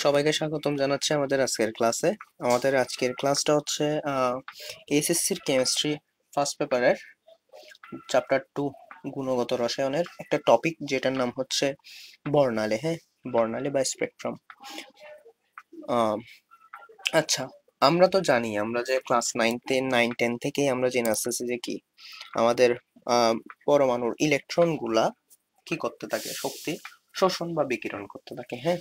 সবাইকে স্বাগতম জানাচ্ছি আমাদের আজকের ক্লাসে। আমাদের আজকের ক্লাসটা হচ্ছে এইচএসসির কেমিস্ট্রি ফার্স্ট পেপারের চ্যাপ্টার 2 গুণগত রসায়নের একটা টপিক, যেটার নাম হচ্ছে বর্ণালী। হ্যাঁ, বর্ণালী বা স্পেকট্রাম। আচ্ছা, আমরা তো জানি, আমরা যে ক্লাস 9 10 থেকেই আমরা জেনে আসতেছি যে কি আমাদের আহ, পরমাণুর ইলেকট্রন গুলা কি করতে থাকে, শক্তি শোষণ বা বিকিরণ করতে থাকে। হ্যাঁ,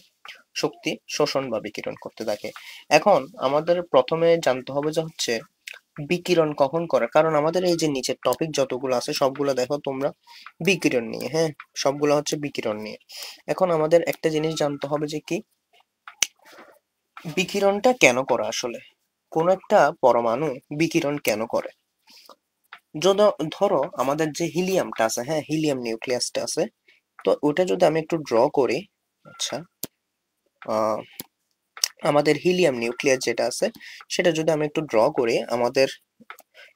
শক্তি শোষণ বা বিকিরণ করতে থাকে। এখন আমাদের প্রথমে জানতে হবে যে হচ্ছে বিকিরণ কখন করে, কারণ আমাদের এই যে নিচের টপিক যতগুলো আছে সবগুলো দেখো তোমরা বিকিরণ নিয়ে। হ্যাঁ, সবগুলো হচ্ছে বিকিরণ নিয়ে। এখন আমাদের একটা জিনিস জানতে হবে যে কি বিকিরণটা কেন করে, আসলে কোন একটা পরমাণু বিকিরণ কেন করে। যদি ধরো আমাদের যে হিলিয়ামটা আছে, হ্যাঁ হিলিয়াম নিউক্লিয়াসটা আছে, তো ওটা যদি আমি একটু ড্র করি। আচ্ছা, আহ আমাদের হিলিয়াম নিউক্লিয়াস যেটা আছে সেটা যদি আমি একটু ড্র করি, আমাদের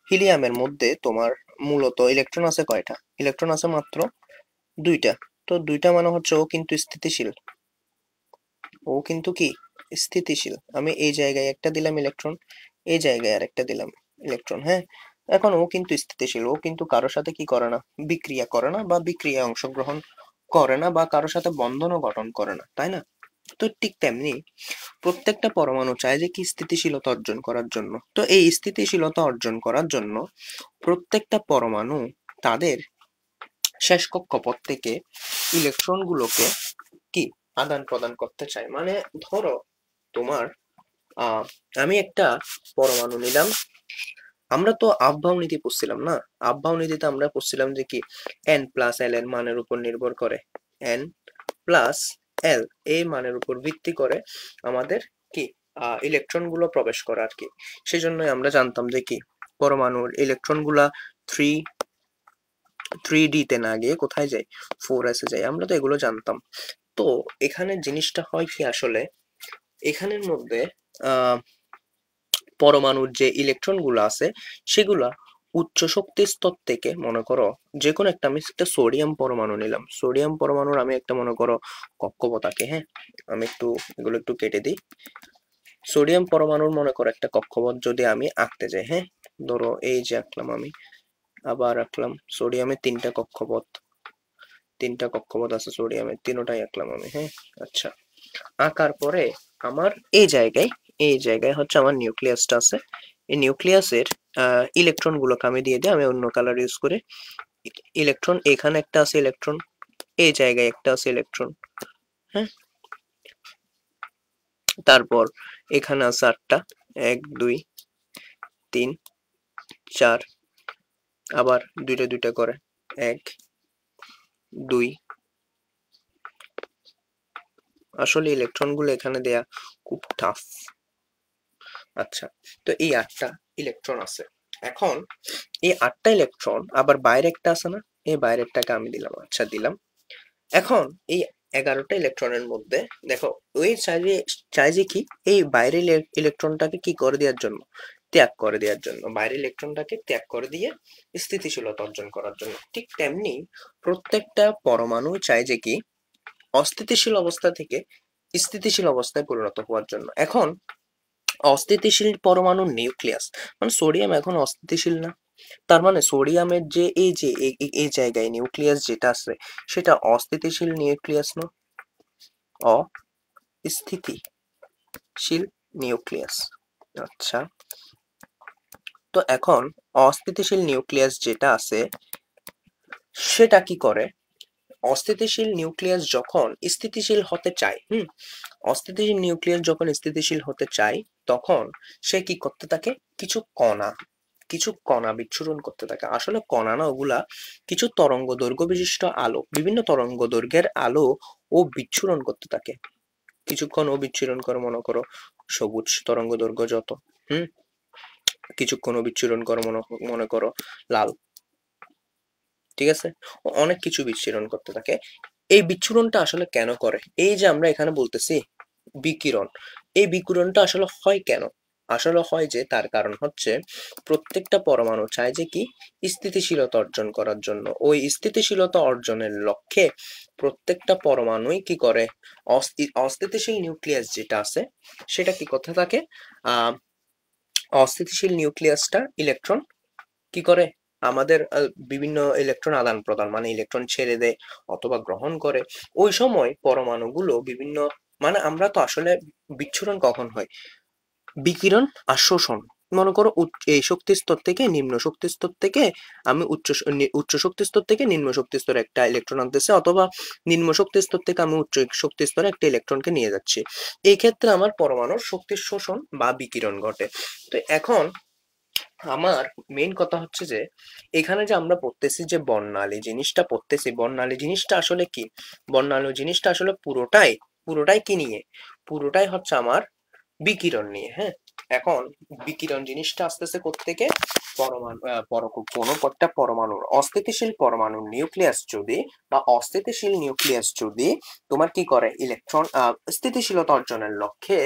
হিলিয়ামের মধ্যে তোমার মূলত ইলেকট্রন আছে কয়টা? ইলেকট্রন আছে মাত্র দুইটা। তো দুইটা মানে হচ্ছে ও কিন্তু স্থিতিশীল। ও কিন্তু কি স্থিতিশীল। আমি এই জায়গায় একটা দিলাম ইলেকট্রন, এই জায়গায় আর একটা দিলাম ইলেকট্রন। হ্যাঁ, এখন ও কিন্তু স্থিতিশীল, ও কিন্তু কারোর সাথে কি করে না, বিক্রিয়া করে না বা বিক্রিয়ায় অংশগ্রহণ করে না বা কারোর সাথে বন্ধনও গঠন করে না, তাই না? তো ঠিক তেমনি প্রত্যেকটা পরমাণু চায় যে কি স্থিতিশীলতা অর্জন করার জন্য। তো এই স্থিতিশীলতা অর্জন করার জন্য প্রত্যেকটা পরমাণু তাদের শেষ কক্ষপথ থেকে ইলেকট্রন গুলোকে কি আদান প্রদান করতে চায়। মানে ধরো তোমার আহ আমি একটা পরমাণু নিলাম। আমরা তো আফবাও নীতি পড়ছিলাম না? আফবাও নীতিতে আমরা পড়ছিলাম যে কি এন প্লাস এল এর মানের উপর নির্ভর করে, এন প্লাস এল এই মানের উপর ভিত্তি করে আমাদের কি ইলেকট্রন গুলো প্রবেশ করে আর কি। সেই জন্যই আমরা জানতাম যে কি পরমাণুর ইলেকট্রন গুলা থ্রি 3D তে না গিয়ে কোথায় যায়, 4s এ যায়। আমরা তো এগুলো জানতাম। তো এখানে জিনিসটা হয় কি, আসলে এখানের মধ্যে আহ পরমাণুর যে ইলেকট্রন গুলো আছে সেগুলা উচ্চ শক্তি স্তর থেকে, মনে করো যে কোনো একটা, আমি একটা সোডিয়াম পরমাণু নিলাম, সোডিয়াম পরমাণুর আমি একটা মনে করো কক্ষপথ আঁকে। হ্যাঁ, আমি একটু এগুলো একটু কেটে দিই। সোডিয়াম পরমাণুর মনে করো একটা কক্ষপথ যদি আমি আঁকতে যাই, হ্যাঁ ধরো এই যে আঁকলাম আমি, আবার আঁকলাম সোডিয়ামের তিনটা কক্ষপথ আছে সোডিয়ামের, তিনটাই আঁকলাম আমি। হ্যাঁ, আচ্ছা, আঁকার পরে আমার এই জায়গায় হচ্ছে আমার নিউক্লিয়াসটা আছে। এই নিউক্লিয়াসের ইলেকট্রন গুলোকে আমি দিয়ে দিই, আমি অন্য কালার ইউজ করে। ইলেকট্রন এখানে একটা আছে, ইলেকট্রন এই জায়গায় একটা আছে ইলেকট্রন। হ্যাঁ, তারপর এখানে আছে 8টা, 1 2 3 4, আবার দুইটা দুইটা করে 1 2। আসলে ইলেকট্রন গুলো এখানে দেয়া খুব টাফ। আচ্ছা, তো এই 8টা ইলেকট্রন আছে। এখন এই 8টা ইলেকট্রন আবার বাইরে একটা আছে না, এই বাইরেরটাকে আমি দিলাম। আচ্ছা, দিলাম। এখন এই 11টা ইলেকট্রনের মধ্যে দেখো ওই চাই যে কি এই বাইরের ইলেকট্রনটাকে কি করে দেওয়ার জন্য, ত্যাগ করে দেওয়ার জন্য, বাইরের ইলেকট্রনটাকে ত্যাগ করে দিয়ে স্থিতিশীলতা অর্জন করার জন্য। ঠিক তেমনি প্রত্যেকটা পরমাণু চাই যে কি অস্থিতিশীল অবস্থা থেকে স্থিতিশীল অবস্থায় পরিণত হওয়ার জন্য। এখন অস্থিতিশীল পরমাণুর নিউক্লিয়াস, মানে সোডিয়াম এখন অস্থিতিশীল না। তার মানে সোডিয়ামের যে এই যে এই জায়গায় নিউক্লিয়াস যেটা আছে সেটা অস্থিতিশীল নিউক্লিয়াস না, অস্থিতিশীল নিউক্লিয়াস। আচ্ছা, তো এখন অস্থিতিশীল নিউক্লিয়াস যেটা আছে সেটা কি করে, অস্থিতিশীল নিউক্লিয়াস যখন স্থিতিশীল হতে চায়, অস্থিতিশীল নিউক্লিয়াস যখন স্থিতিশীল হতে চায় তখন সে কি করতে থাকে, কিছু কণা বিচ্ছুরণ করতে থাকে। আসলে কণা না, ওগুলা কিছু তরঙ্গ দৈর্ঘ্য বিশিষ্ট আলো, বিভিন্ন তরঙ্গ দৈর্ঘ্যের আলো ও বিচ্ছুরণ করতে থাকে। কিছুক্ষণ ও বিচ্ছুরণ করে, মনে করো সবুজ তরঙ্গ দৈর্ঘ্য যত, হুম কিছুক্ষণ ও বিচ্ছুরণ করে মনে করো লাল। ঠিক আছে, ও অনেক কিছু বিচ্ছুরণ করতে থাকে। এই বিচ্ছুরণটা আসলে কেন করে, এই যে আমরা এখানে বলতেছি বিকিরণ, এই বিকিরণটা আসলে হয় কেন? আসলে হয় যে তার কারণ হচ্ছে প্রত্যেকটা পরমাণু চায় যে কি স্থিতিশীলতা অর্জন করার জন্য। ওই স্থিতিশীলতা অর্জনের লক্ষ্যে প্রত্যেকটা পরমাণুই কি করে, অস্থিতিশীল নিউক্লিয়াস যেটা আছে সেটা কি করতে থাকে, আহ অস্থিতিশীল নিউক্লিয়াসটা ইলেকট্রন কি করে, আমাদের বিভিন্ন ইলেকট্রন আদান প্রদান মানে ইলেকট্রন ছেড়ে দেয় অথবা গ্রহণ করে। ওই সময় পরমাণুগুলো বিভিন্ন, মানে আমরা তো আসলে বিচ্ছুরণ কখন হয়, বিকিরণ আর শোষণ। মনে করো এই শক্তি স্তর থেকে নিম্ন শক্তি স্তর থেকে আমি উচ্চ শক্তি স্তর থেকে নিম্ন শক্তি স্তরে একটা ইলেকট্রন আনতেছে, অথবা নিম্ন শক্তি স্তর থেকে আমি উচ্চ শক্তি স্তরে একটা ইলেকট্রনকে নিয়ে যাচ্ছি। এই ক্ষেত্রে আমার পরমাণুর শক্তির শোষণ বা বিকিরণ ঘটে। তো এখন আমার মেইন কথা হচ্ছে যে এখানে যে আমরা পড়তেছি যে বর্ণালী জিনিসটা পড়তেছি, বর্ণালী জিনিসটা আসলে কি, বর্ণালী জিনিসটা আসলে পুরোটাই পুরোটাই কি নিয়ে, পুরোটাই হচ্ছে আমার বিকিরণ নিয়ে। হ্যাঁ, এখন বিকিরণ জিনিসটা আসতেছে কোত্থেকে, পরমাণু কোনো একটা পরমাণুর অস্থিতিশীল পরমাণুর নিউক্লিয়াস যদি বা অস্থিতিশীল নিউক্লিয়াস যদি তোমার কি করে ইলেকট্রন স্থিতিশীলতা অর্জনের লক্ষ্যে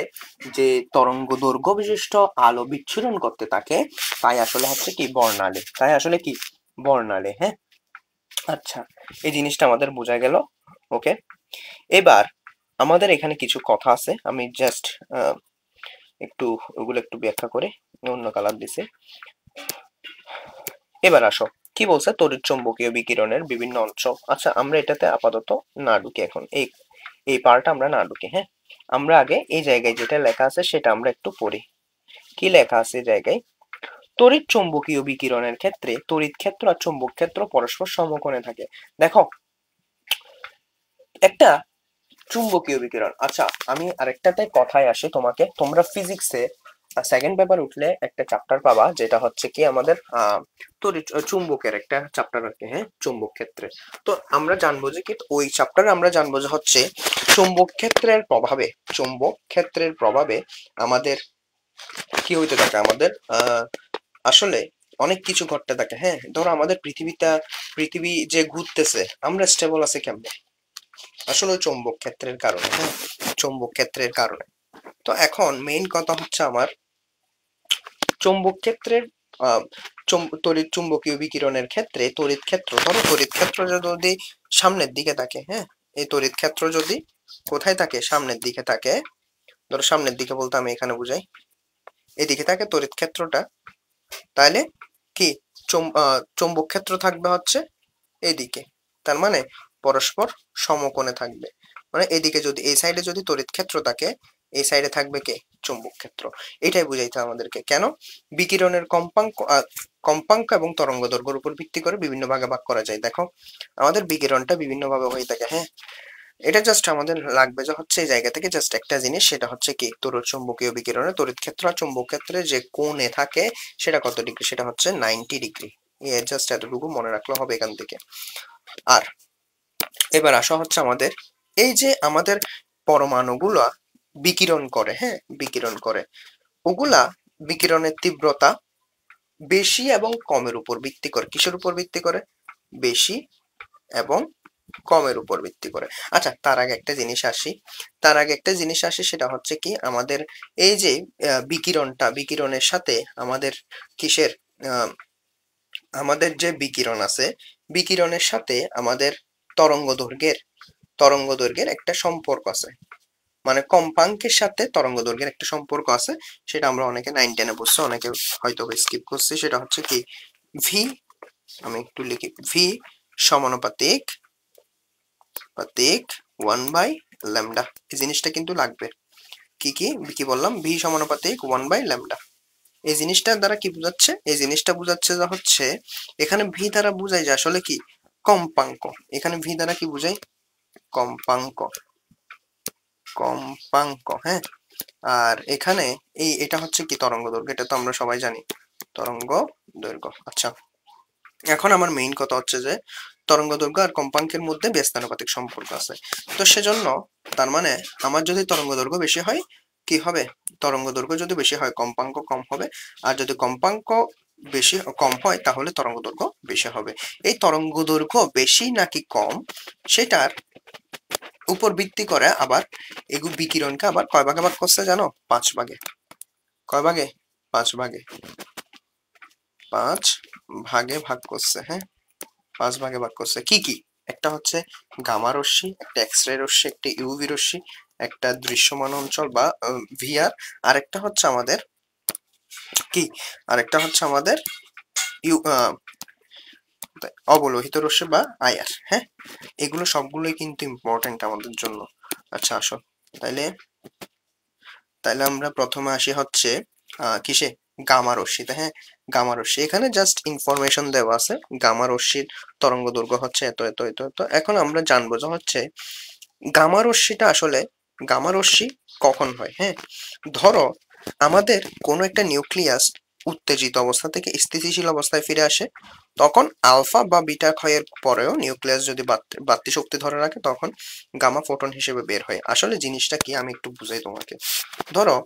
যে তরঙ্গ দৈর্ঘ্য বিশিষ্ট আলো বিচ্ছুরণ করতে থাকে, তাই আসলে হচ্ছে কি বর্ণালী, তাই আসলে কি বর্ণালী। হ্যাঁ, আচ্ছা, এই জিনিসটা আমাদের বোঝা গেল। ওকে, এবার আমাদের এখানে কিছু কথা আছে, আমি জাস্ট একটু ওগুলো একটু ব্যাখ্যা করে অন্য কালার দিছে। এবার আসো কি বলছে, তড়িৎ চুম্বকীয় বিকিরণের বিভিন্ন অংশ। আচ্ছা, আমরা এটাতে আপাতত না ঢুকি, এখন এই পার্টটা আমরা না ঢুকি। হ্যাঁ, আমরা আগে এই জায়গায় যেটা লেখা আছে সেটা আমরা একটু পড়ি। কি লেখা আছে এই জায়গায়, তড়িৎ চুম্বকীয় বিকিরণের ক্ষেত্রে তড়িৎ ক্ষেত্র আর চুম্বক ক্ষেত্র পরস্পর সমকোণে থাকে। দেখো, একটা চুম্বকীয় বিকিরণ, আচ্ছা আমি আরেকটাতে কথায় আসি, তোমাকে তোমরা ফিজিক্সে সেকেন্ড পেপার উঠলে একটা চ্যাপ্টার পাবা যেটা হচ্ছে কি আমাদের তড়িৎ চুম্বকের একটা চ্যাপ্টার আর কি। হ্যাঁ, চুম্বক ক্ষেত্রে তো আমরা জানবো যে কি, ওই চ্যাপ্টারে আমরা জানবো যে হচ্ছে চুম্বক ক্ষেত্রের প্রভাবে, চুম্বক ক্ষেত্রের প্রভাবে আমাদের কি হইতে থাকে, আমাদের আসলে অনেক কিছু ঘটতে থাকে। হ্যাঁ, ধরো আমাদের পৃথিবী যে ঘুরতেছে, আমরা স্টেবল আছে কেমনে, আসলে চৌম্বক ক্ষেত্রের কারণে। হ্যাঁ, চৌম্বক ক্ষেত্রের কারণে। তো এখন মেইন কথা হচ্ছে আমার চৌম্বক ক্ষেত্রের তড়িৎ চুম্বকীয় বিকিরণের ক্ষেত্রে তড়িৎ ক্ষেত্র, ধরো তড়িৎ ক্ষেত্র যদি সামনের দিকে থাকে, হ্যাঁ, এই তড়িৎ ক্ষেত্র যদি কোথায় থাকে, সামনের দিকে থাকে, ধরো সামনের দিকে বলতে আমি এখানে বুঝাই, এদিকে থাকে তড়িৎ ক্ষেত্রটা, তাহলে কি চৌম্বক ক্ষেত্র থাকবে হচ্ছে এদিকে, তার মানে পরস্পর সমকোণে থাকবে। মানে এদিকে যদি এই সাইডে যদি তড়িৎ ক্ষেত্র থাকে, এই সাইডে থাকবে কে, চুম্বক ক্ষেত্র। এটাই বুঝাইতে আমাদেরকে। কেন, বিকিরণের কম্পাঙ্ক এবং তরঙ্গ দৈর্ঘ্যের উপর ভিত্তি করে বিভিন্ন ভাগে ভাগ করা যায়। দেখো, আমাদের বিকিরণটা বিভিন্ন ভাবে হয়ে থাকে। হ্যাঁ, এটা জাস্ট আমাদের লাগবে যে হচ্ছে এই জায়গা থেকে জাস্ট একটা জিনিস, সেটা হচ্ছে কি তড়িৎ চুম্বকীয় বিকিরণে তড়িৎ ক্ষেত্র আর চুম্বক ক্ষেত্রে যে কোণে থাকে সেটা কত ডিগ্রি, সেটা হচ্ছে 90 ডিগ্রি। জাস্ট এতটুকু মনে রাখলে হবে এখান থেকে। আর এবার আসা হচ্ছে আমাদের এই যে আমাদের পরমাণুগুলা বিকিরণ করে, হ্যাঁ বিকিরণ করে, ওগুলা বিকিরণের তীব্রতা বেশি এবং কমের উপর ভিত্তি করে। কিসের উপর ভিত্তি করে, বেশি এবং কমের উপর ভিত্তি করে। আচ্ছা, তার আগে একটা জিনিস আসি, সেটা হচ্ছে কি আমাদের এই যে বিকিরণের সাথে আমাদের কিসের আমাদের যে বিকিরণ আছে, বিকিরণের সাথে আমাদের তরঙ্গ দৈর্ঘ্যের একটা সম্পর্ক আছে, মানে কম্পাঙ্কের সাথে তরঙ্গ দৈর্ঘ্যের একটা সম্পর্ক আছে। সেটা আমরা অনেকে 9-10-এ পড়ছি, অনেকে হয়তো স্কিপ করছি। সেটা হচ্ছে কি ভি, আমি একটু লিখি, ভি সমানুপাতিক 1/λ। এই জিনিসটা কিন্তু লাগবে। কি কি কি বললাম, ভি সমানুপাতিক 1/λ। এই জিনিসটার দ্বারা কি বোঝাচ্ছে, এই জিনিসটা বোঝাচ্ছে যে হচ্ছে এখানে ভি দ্বারা বোঝায় যে আসলে কি কম্পাঙ্ক। এখানে ভি দ্বারা কি বোঝায়, কম্পাঙ্ক, কম্পাঙ্ক। হ্যাঁ, আর এখানে এটা হচ্ছে কি তরঙ্গ দৈর্ঘ্য, এটা তো আমরা সবাই জানি তরঙ্গ দৈর্ঘ্য। আচ্ছা, এখন আমার মেইন কথা হচ্ছে যে তরঙ্গ দৈর্ঘ্য আর কম্পাঙ্কের মধ্যে ব্যস্তানুপাতিক সম্পর্ক আছে। তো সেজন্য তার মানে আমার যদি তরঙ্গ দৈর্ঘ্য বেশি হয় কি হবে, তরঙ্গ দৈর্ঘ্য যদি বেশি হয় কম্পাঙ্ক কম হবে, আর যদি কম্পাঙ্ক কম হয় তাহলে তরঙ্গ দৈর্ঘ্য বেশি হবে। এই তরঙ্গ দৈর্ঘ্য বেশি নাকি কম সেটার উপর ভিত্তি করে আবার এগুলো বিকিরণকে আবার কয় ভাগে ভাগ করছে জানো, 5 ভাগে। কয় ভাগে, 5 ভাগে 5 ভাগে ভাগ করছে। হ্যাঁ, 5 ভাগে ভাগ করছে। কি কি? একটা হচ্ছে গামা রশ্মি, একটা এক্স-রে রশ্মি, একটা ইউভি রশ্মি, একটা দৃশ্যমান অঞ্চল বা ভিআর, আরেকটা হচ্ছে আমাদের কি, আরেকটা হচ্ছে আমাদের ইউ অবলোহিত রশ্মি বা আইআর। হ্যাঁ, এগুলো সবগুলোই কিন্তু ইম্পর্টেন্ট আমাদের জন্য। আচ্ছা আসো, তাইলে তাইলে আমরা প্রথমে আসি হচ্ছে কিসে, গামা রশ্মিতে। হ্যাঁ, গামা রশ্মি, এখানে জাস্ট ইনফরমেশন দেওয়া আছে। গামা রশ্মির তরঙ্গ দৈর্ঘ্য হচ্ছে এত এত এত এত। এখন আমরা জানবো যে হচ্ছে গামা রশ্মিটা আসলে, গামা রশ্মি কখন হয়। হ্যাঁ, ধরো আমাদের কোনো একটা নিউক্লিয়াস উত্তেজিত অবস্থা থেকে স্থিতিশীল অবস্থায় ফিরে আসে, তখন আলফা বা বিটা ক্ষয়ের পরেও নিউক্লিয়াস যদি বাড়তি শক্তি ধরে রাখে, তখন গামা ফোটন হিসেবে বের হয়। আসলে জিনিসটা কি আমি একটু বুঝাই তোমাকে। ধরো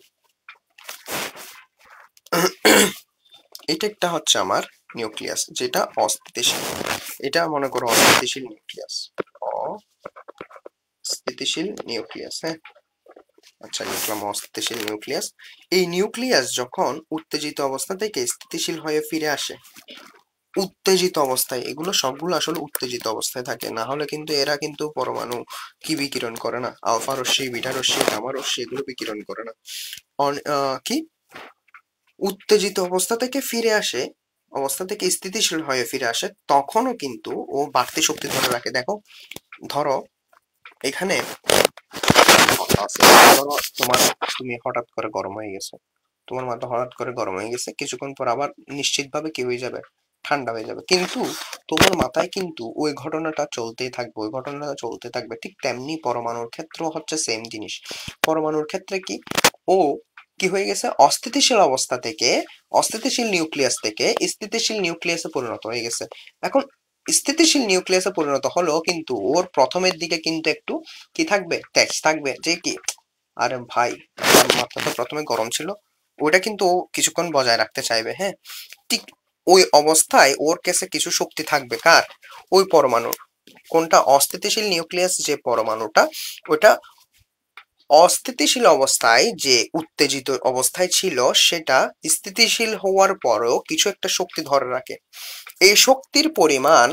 এটা একটা হচ্ছে আমার নিউক্লিয়াস যেটা অস্থিতিশীল। এটা মনে করো অস্থিতিশীল নিউক্লিয়াস, অস্থিতিশীল নিউক্লিয়াস। হ্যাঁ, আচ্ছা লিখলাম অস্থিতিশীল নিউক্লিয়াস। এই নিউক্লিয়াস যখন উত্তেজিত অবস্থা থেকে স্থিতিশীল হয়ে ফিরে আসে, উত্তেজিত অবস্থায়, এগুলো সবগুলো আসলে উত্তেজিত অবস্থায় থাকে, না হলে কিন্তু এরা কিন্তু পরমাণু কি বিকিরণ করে না, আলফা রশ্মি, বিটা রশ্মি, গামা রশ্মি এগুলো বিকিরণ করে না। কি উত্তেজিত অবস্থা থেকে ফিরে আসে, অবস্থা থেকে স্থিতিশীল হয়ে ফিরে আসে, তখনও কিন্তু ও বাড়তি শক্তি ধরে রাখে। দেখো, ধরো এখানে ধরো তুমি হঠাৎ করে গরম হয়ে গেছে, তোমার মাথা হঠাৎ করে গরম হয়ে গেছে, কিছুক্ষণ পর আবার নিশ্চিতভাবে কি হয়ে যাবে, ঠান্ডা হয়ে যাবে। কিন্তু তোমার মাথায় কিন্তু ওই ঘটনাটা চলতেই থাকবে, ওই ঘটনাটা চলতে থাকবে। ঠিক তেমনি পরমাণুর ক্ষেত্র হচ্ছে সেম জিনিস। পরমাণুর ক্ষেত্রে কি, ও কি হয়ে গেছে, অস্থিতিশীল অবস্থা থেকে, অস্থিতিশীল নিউক্লিয়াস থেকে স্থিতিশীল নিউক্লিয়াসে পরিণত হয়ে গেছে। এখন স্থিতিশীল নিউক্লিয়াসে পরিণত হলেও কিন্তু ওর প্রথমের দিকে কিন্তু একটু কি থাকবে, তেজ থাকবে, যে কি, আরে ভাই আমার মাথা তো প্রথমে গরম ছিল, ওটা কিন্তু ও কিছুক্ষণ বজায় রাখতে চাইবে। হ্যাঁ, ঠিক ওই অবস্থায় ওর কাছে কিছু শক্তি থাকবে, কার, ওই পরমাণুর। কোনটা, অস্থিতিশীল নিউক্লিয়াস যে পরমাণুটা, ওটা অস্থিতিশীল অবস্থায় যে উত্তেজিত অবস্থায় ছিল, সেটা স্থিতিশীল হওয়ার পরেও কিছু একটা শক্তি ধরে রাখে। এই শক্তির পরিমাণ,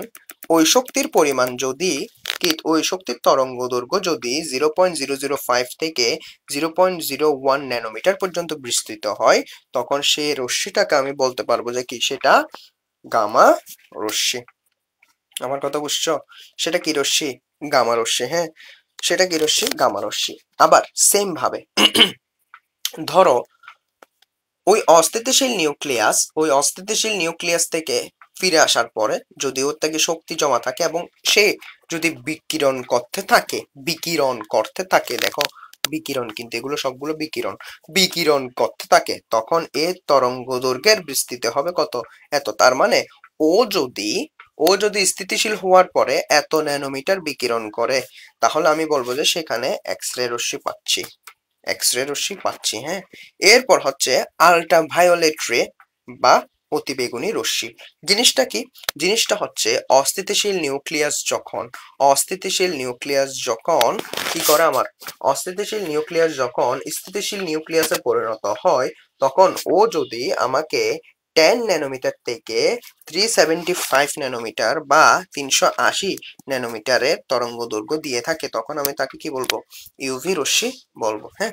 ওই শক্তির পরিমাণ যদি কি, ওই শক্তির তরঙ্গ দৈর্ঘ্য যদি 0.005 থেকে 0.01 ন্যানোমিটার পর্যন্ত বিস্তৃত হয়, তখন সেই রশ্মিটাকে আমি বলতে পারবো যে কি, সেটা গামা রশ্মি। আমার কথা বুঝছো? সেটা কি রশ্মি, গামা রশ্মি। হ্যাঁ, সেটা কি রশ্মি, গামা রশ্মি। আবার সেম ভাবে ধরো ওই অস্থিতিশীল নিউক্লিয়াস, ওই অস্থিতিশীল নিউক্লিয়াস থেকে ফিরে আসার পরে যদি ওর থেকে শক্তি জমা থাকে এবং সে যদি বিকিরণ করতে থাকে, বিকিরণ করতে থাকে, দেখো বিকিরণ কিন্তু এগুলো সবগুলো বিকিরণ, বিকিরণ করতে থাকে, তখন এর তরঙ্গ দৈর্ঘ্যের বিস্তৃতি হবে কত, এত। তার মানে ও যদি, ও যদি স্থিতিশীল হওয়ার পরে এত ন্যানোমিটার বিকিরণ করে, তাহলে আমি বলবো যে সেখানে এক্স রে রশ্মি পাচ্ছি, এক্স রে রশ্মি পাচ্ছি। হ্যাঁ, এরপর হচ্ছে আলট্রা ভায়োলেট রে বা অতিবেগুনি রশ্মি। জিনিসটা কি, জিনিসটা হচ্ছে অস্থিতিশীল নিউক্লিয়াস যখন, অস্থিতিশীল নিউক্লিয়াস যখন কি করে, আমার অস্থিতিশীল নিউক্লিয়াস যখন স্থিতিশীল নিউক্লিয়াসে পরিণত হয়, তখন ও যদি আমাকে 10 ন্যানোমিটার থেকে 375 ন্যানোমিটার বা 380 ন্যানোমিটারের তরঙ্গ দৈর্ঘ্য দিয়ে থাকে, তখন আমি তাকে কি বলবো, ইউভি রশ্মি বলবো। হ্যাঁ,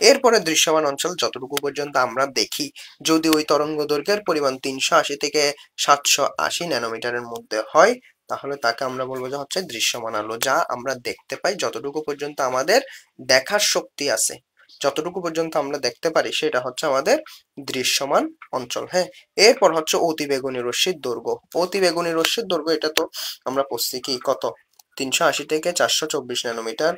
এরপরে দৃশ্যমান অঞ্চল যতটুকু পর্যন্ত আমরা দেখি, যদি ওই তরঙ্গ দৈর্ঘ্যের পরিমাণ 380 থেকে 780 ন্যানোমিটারের মধ্যে হয়, তাহলে তাকে আমরা বলবো যে হচ্ছে দৃশ্যমান আলো, যা আমরা দেখতে পাই, যতটুকু পর্যন্ত আমাদের দেখার শক্তি আছে, যতটুকু পর্যন্ত আমরা দেখতে পারি, সেটা হচ্ছে আমাদের দৃশ্যমান অঞ্চল। হ্যাঁ, এরপর হচ্ছে অতিবেগুনি রশ্মির দৈর্ঘ্য। অতিবেগুনি রশ্মির দৈর্ঘ্য এটা তো আমরা পড়ছি কি, কত, 380 থেকে 424 ন্যানোমিটার।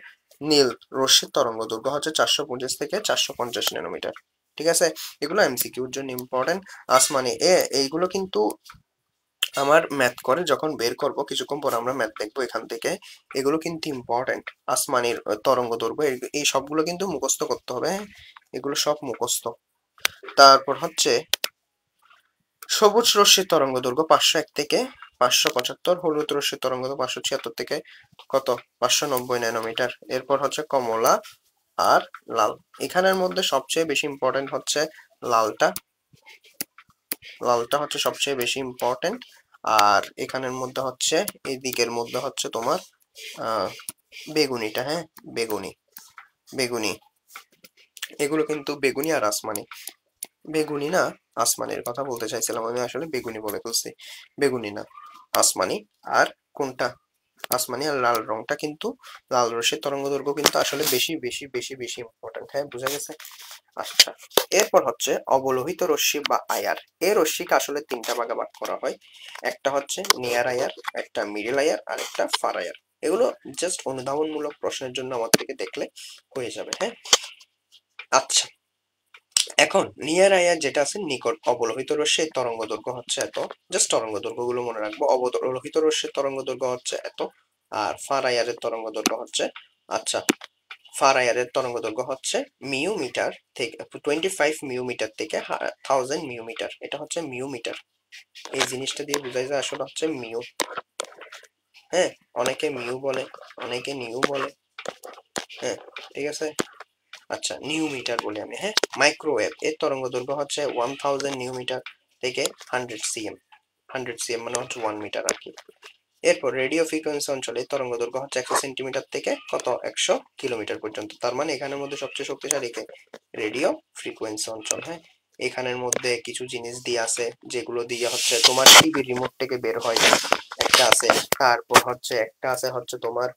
নীল রশ্মির তরঙ্গ দৈর্ঘ্য হচ্ছে 425 থেকে 450 ন্যানোমিটার। ঠিক আছে, এগুলো এমসিকিউর জন্য ইম্পর্টেন্ট। আসমানি এইগুলো কিন্তু আমার ম্যাথ করে যখন বের করব, কিছুক্ষণ পর আমরা ম্যাথ দেখবো এখান থেকে, এগুলো কিন্তু ইম্পর্টেন্ট। আসমানির তরঙ্গ দৈর্ঘ্য, এই সবগুলো কিন্তু মুখস্থ করতে হবে। হ্যাঁ, এগুলো সব মুখস্থ। তারপর হচ্ছে সবুজ রশ্মির তরঙ্গ দৈর্ঘ্য 501 থেকে 575, হলুদ রশ্মির তরঙ্গ দৈর্ঘ্য 576 থেকে কত, 590 ন্যানোমিটার। এরপর হচ্ছে কমলা আর লাল। এখানের মধ্যে সবচেয়ে বেশি ইম্পর্টেন্ট হচ্ছে লালটা। লালটা হচ্ছে সবচেয়ে বেশি ইম্পর্টেন্ট। আর এখানের মধ্যে হচ্ছে, এই দিকের মধ্যে হচ্ছে তোমার আহ বেগুনিটা, হ্যাঁ, বেগুনি, বেগুনি, এগুলো কিন্তু বেগুনি আর আসমানি, বেগুনি না, আসমানির কথা বলতে চাইছিলাম আমি, আসলে বেগুনি বলে ফেলছি, বেগুনি না, আসমানি। আর কোনটা, আসমানি আর লাল রংটা কিন্তু, লাল রশ্মির তরঙ্গ দৈর্ঘ্য কিন্তু আসলে বেশি বেশি বেশি বেশি ইম্পর্টেন্ট, হ্যাঁ, বোঝা গেছে। আচ্ছা, এরপর হচ্ছে অবলোহিত রশ্মি বা আয়ার। এই রশ্মিকে আসলে তিনটা ভাগে ভাগ করা হয়, একটা হচ্ছে নিয়ার আয়ার, একটা মিডল আয়ার, আর একটা ফার আয়ার। এগুলো জাস্ট অনুধাবনমূলক প্রশ্নের জন্য আমার থেকে দেখলে হয়ে যাবে, হ্যাঁ। আচ্ছা, এখন নিয়ার আয়ার যেটা আছে, নিকট অবলোহিত রশ্মির তরঙ্গ দৈর্ঘ্য হচ্ছে এত, জাস্ট তরঙ্গ দৈর্ঘ্য গুলো মনে রাখবো, অবলোহিত রশ্মির তরঙ্গ দৈর্ঘ্য হচ্ছে এত, আর ফার আয়ারের তরঙ্গ দৈর্ঘ্য হচ্ছে, আচ্ছা, ফার আয়ারের তরঙ্গ দৈর্ঘ্য হচ্ছে মিউ মিটার থেকে 25 মিউ মিটার থেকে 1000 মিউ মিটার, এটা হচ্ছে মিউ মিটার। এই জিনিসটা দিয়ে বোঝাই যায় আসলে হচ্ছে মিউ, হ্যাঁ, অনেকে মিউ বলে, অনেকে নিউ বলে, হ্যাঁ, ঠিক আছে। আচ্ছা, নিউ মিটার বলি আমি, হ্যাঁ। মাইক্রোওয়েভ এর তরঙ্গ দৈর্ঘ্য হচ্ছে 1000 নিউ মিটার থেকে 100 সিএম, 100 সিএম মানে হচ্ছে 1 মিটার আর কি। এরপর রেডিও ফ্রিকোয়েন্সি অঞ্চলে তরঙ্গ দৈর্ঘ্য হচ্ছে 100 সেন্টিমিটার থেকে কত, 100 কিলোমিটার পর্যন্ত। তার মানে এখানের মধ্যে সবচেয়ে শক্তিশালী কে, রেডিও ফ্রিকোয়েন্সি অঞ্চল, হ্যাঁ। এখানের মধ্যে কিছু জিনিস দিয়ে আছে, যেগুলো দিয়ে হচ্ছে তোমার টিভি রিমোট থেকে বের হয়, একটা আছে। তারপর হচ্ছে একটা আছে হচ্ছে তোমার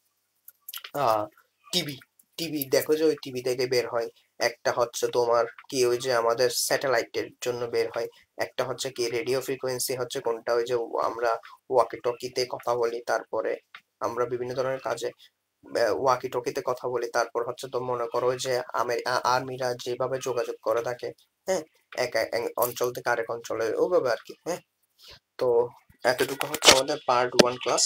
টিভি, টিভি দেখো যে ওই টিভি থেকে বের হয়। একটা হচ্ছে তোমার কি, ওই যে আমাদের স্যাটেলাইটের জন্য বের হয়। একটা হচ্ছে কি রেডিও ফ্রিকোয়েন্সি, হচ্ছে কোনটা, ওই যে আমরা ওয়াকি টকিতে কথা বলি, তারপরে আমরা বিভিন্ন ধরনের কাজে ওয়াকি টকিতে কথা বলি। তারপর হচ্ছে তো মনে করো যে আর্মিরা যেভাবে যোগাযোগ করে থাকে, হ্যাঁ, এক অঞ্চল থেকে আরেক অঞ্চলে, ওভাবে আর কি, হ্যাঁ। তো এতটুকু হচ্ছে আমাদের পার্ট 1 ক্লাস।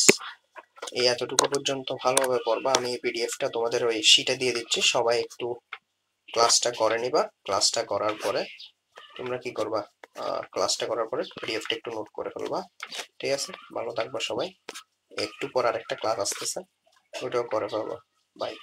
এই এতটুকু পর্যন্ত ভালোভাবে পড়বা, আমি এই পিডিএফটা তোমাদের ওই শিটে দিয়ে দিচ্ছি, সবাই একটু ক্লাসটা করে নিবা। ক্লাসটা করার পরে তোমরা কি করবা, ক্লাসটা করার পরে পিডিএফটা একটু নোট করে ফেলবা, ঠিক আছে। ভালো থাকবা সবাই, একটু পর আরেকটা ক্লাস আসতেছে, ওটাও করে ফেলবা। বাই।